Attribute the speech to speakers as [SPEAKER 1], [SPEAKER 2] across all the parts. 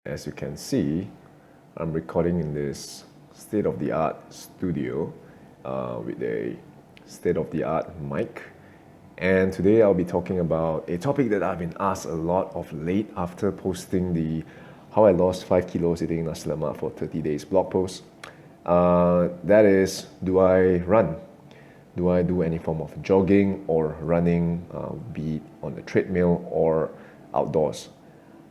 [SPEAKER 1] As you can see, I'm recording in this state-of-the-art studio with a state-of-the-art mic. And today I'll be talking about a topic that I've been asked a lot of late after posting the How I Lost 5 Kilos Eating Nasi Lemak for 30 Days blog post. That is, do I run? Do I do any form of jogging or running, be it on the treadmill or outdoors?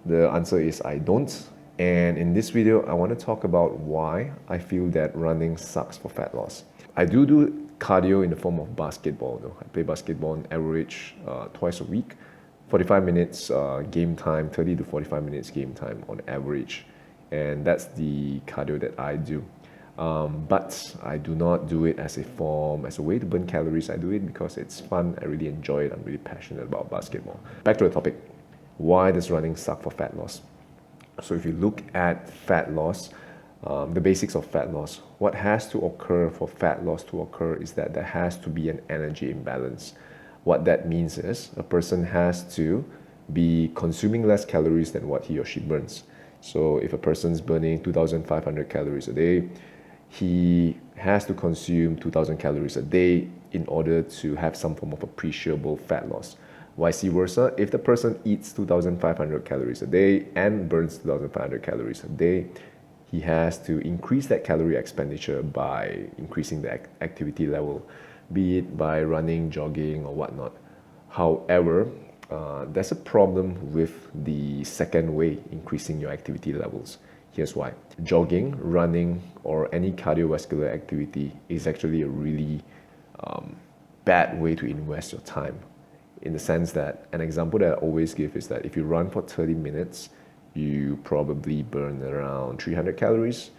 [SPEAKER 1] The answer is I don't. And in this video, I want to talk about why I feel that running sucks for fat loss. I do cardio in the form of basketball though. I play basketball on average twice a week. 45 minutes game time, 30 to 45 minutes game time on average. And that's the cardio that I do. But I do not do it as a way to burn calories. I do it because it's fun. I really enjoy it. I'm really passionate about basketball. Back to the topic. Why does running suck for fat loss? So if you look at fat loss, the basics of fat loss, what has to occur for fat loss to occur is that there has to be an energy imbalance. What that means is a person has to be consuming less calories than what he or she burns. So if a person's burning 2,500 calories a day, he has to consume 2,000 calories a day in order to have some form of appreciable fat loss. Vice versa, if the person eats 2,500 calories a day and burns 2,500 calories a day, he has to increase that calorie expenditure by increasing the activity level, be it by running, jogging, or whatnot. However, there's a problem with the second way, increasing your activity levels. Here's why. Jogging, running, or any cardiovascular activity is actually a really bad way to invest your time. In the sense that an example that I always give is that if you run for 30 minutes, you probably burn around 300 calories.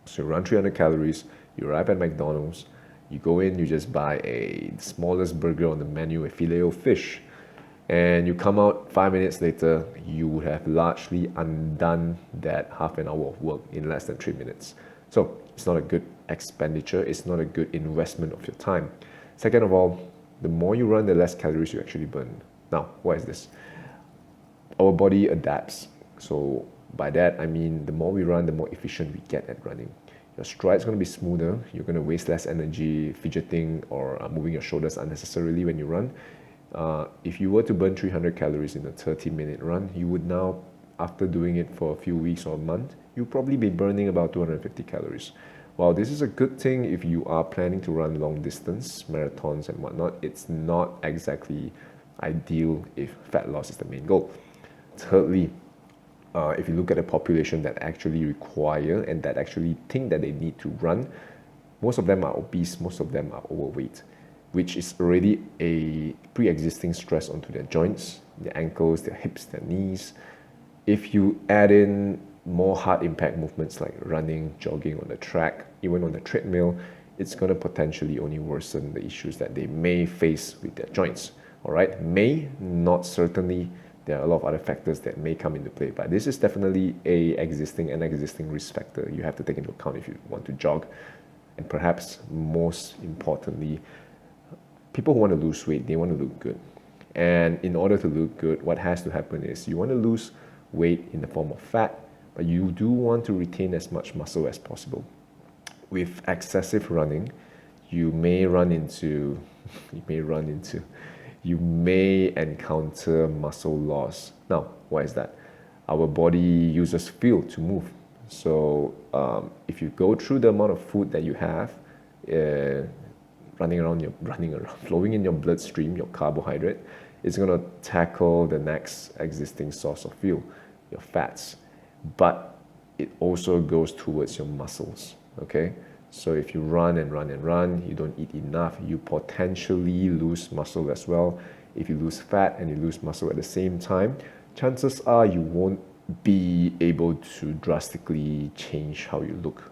[SPEAKER 1] So you run 300 calories, you arrive at McDonald's, you go in, you just buy the smallest burger on the menu, a filet of fish, and you come out 5 minutes later, you would have largely undone that half an hour of work in less than 3 minutes. So it's not a good expenditure, it's not a good investment of your time. Second of all, the more you run, the less calories you actually burn. Now, why is this? Our body adapts. So by that, I mean the more we run, the more efficient we get at running. Your stride's going to be smoother. You're going to waste less energy fidgeting or moving your shoulders unnecessarily when you run. If you were to burn 300 calories in a 30-minute run, you would now, after doing it for a few weeks or a month, you'll probably be burning about 250 calories. While this is a good thing if you are planning to run long distance, marathons and whatnot, it's not exactly ideal if fat loss is the main goal. Thirdly, if you look at a population that actually require and that actually think that they need to run, most of them are obese, most of them are overweight, which is already a pre-existing stress onto their joints, their ankles, their hips, their knees. If you add in more hard impact movements like running, jogging on the track, even on the treadmill, it's going to potentially only worsen the issues that they may face with their joints. All right, may, not certainly. There are a lot of other factors that may come into play, but this is definitely an existing risk factor you have to take into account if you want to jog. And perhaps most importantly, people who want to lose weight, they want to look good. And in order to look good, what has to happen is you want to lose weight in the form of fat, but you do want to retain as much muscle as possible. With excessive running, you may encounter muscle loss. Now, why is that? Our body uses fuel to move. So if you go through the amount of food that you have, flowing in your bloodstream, your carbohydrate, it's going to tackle the next existing source of fuel, your fats. But it also goes towards your muscles, okay? So if you run and run and run, you don't eat enough, you potentially lose muscle as well. If you lose fat and you lose muscle at the same time, chances are you won't be able to drastically change how you look.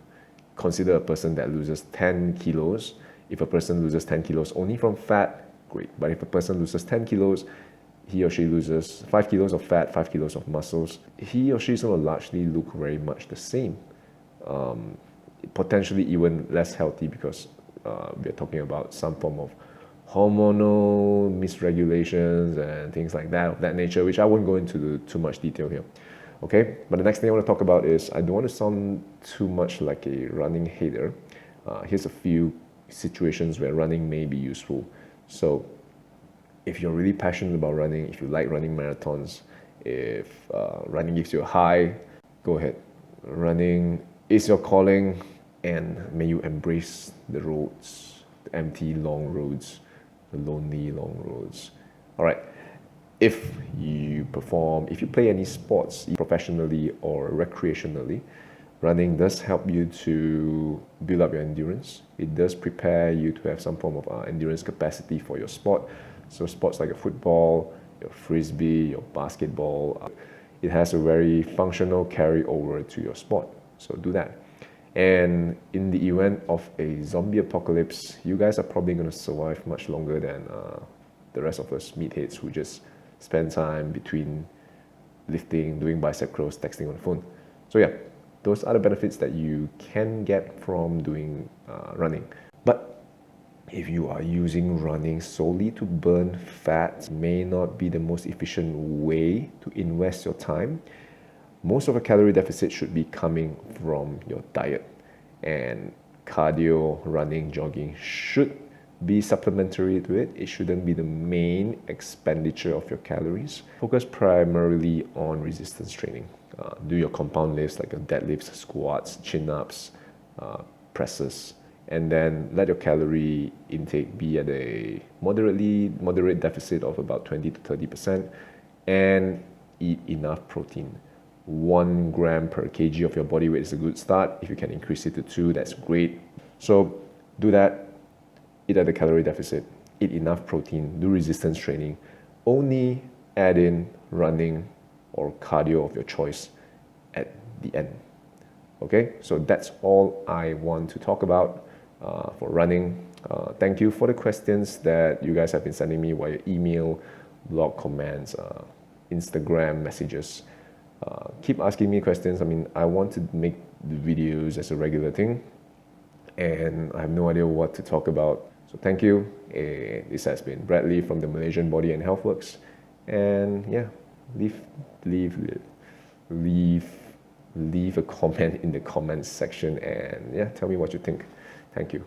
[SPEAKER 1] Consider a person that loses 10 kilos. If a person loses 10 kilos only from fat, great. But if a person loses 10 kilos, he or she loses 5 kilos of fat, 5 kilos of muscles, he or she is going to largely look very much the same. Potentially even less healthy because we're talking about some form of hormonal misregulations and things like that of that nature, which I won't go into too much detail here. Okay, but the next thing I want to talk about is I don't want to sound too much like a running hater. Here's a few situations where running may be useful. So if you're really passionate about running, if you like running marathons, if running gives you a high, go ahead. Running is your calling, and may you embrace the roads, the empty, long roads, the lonely, long roads. All right. If you play any sports professionally or recreationally, running does help you to build up your endurance. It does prepare you to have some form of endurance capacity for your sport. So sports like a football, your frisbee, your basketball, it has a very functional carryover to your sport. So do that. And in the event of a zombie apocalypse, you guys are probably going to survive much longer than the rest of us meatheads who just spend time between lifting, doing bicep curls, texting on the phone. So yeah, those are the benefits that you can get from doing running. But if you are using running solely to burn fat, may not be the most efficient way to invest your time. Most of a calorie deficit should be coming from your diet, and cardio, running, jogging should be supplementary to it. It shouldn't be the main expenditure of your calories. Focus primarily on resistance training. Do your compound lifts like your deadlifts, squats, chin-ups, presses, and then let your calorie intake be at a moderate deficit of about 20 to 30%, and eat enough protein. 1 gram per kg of your body weight is a good start. If you can increase it to 2, that's great. So do that. Eat at a calorie deficit, eat enough protein, do resistance training. Only add in running or cardio of your choice at the end. Okay, so that's all I want to talk about for running. Thank you for the questions that you guys have been sending me via email, blog comments, Instagram messages. Keep asking me questions. I mean, I want to make the videos as a regular thing, and I have no idea what to talk about. So thank you. This has been Bradley from the Malaysian Body and Health Works. And yeah, leave a comment in the comments section, and yeah, tell me what you think. Thank you.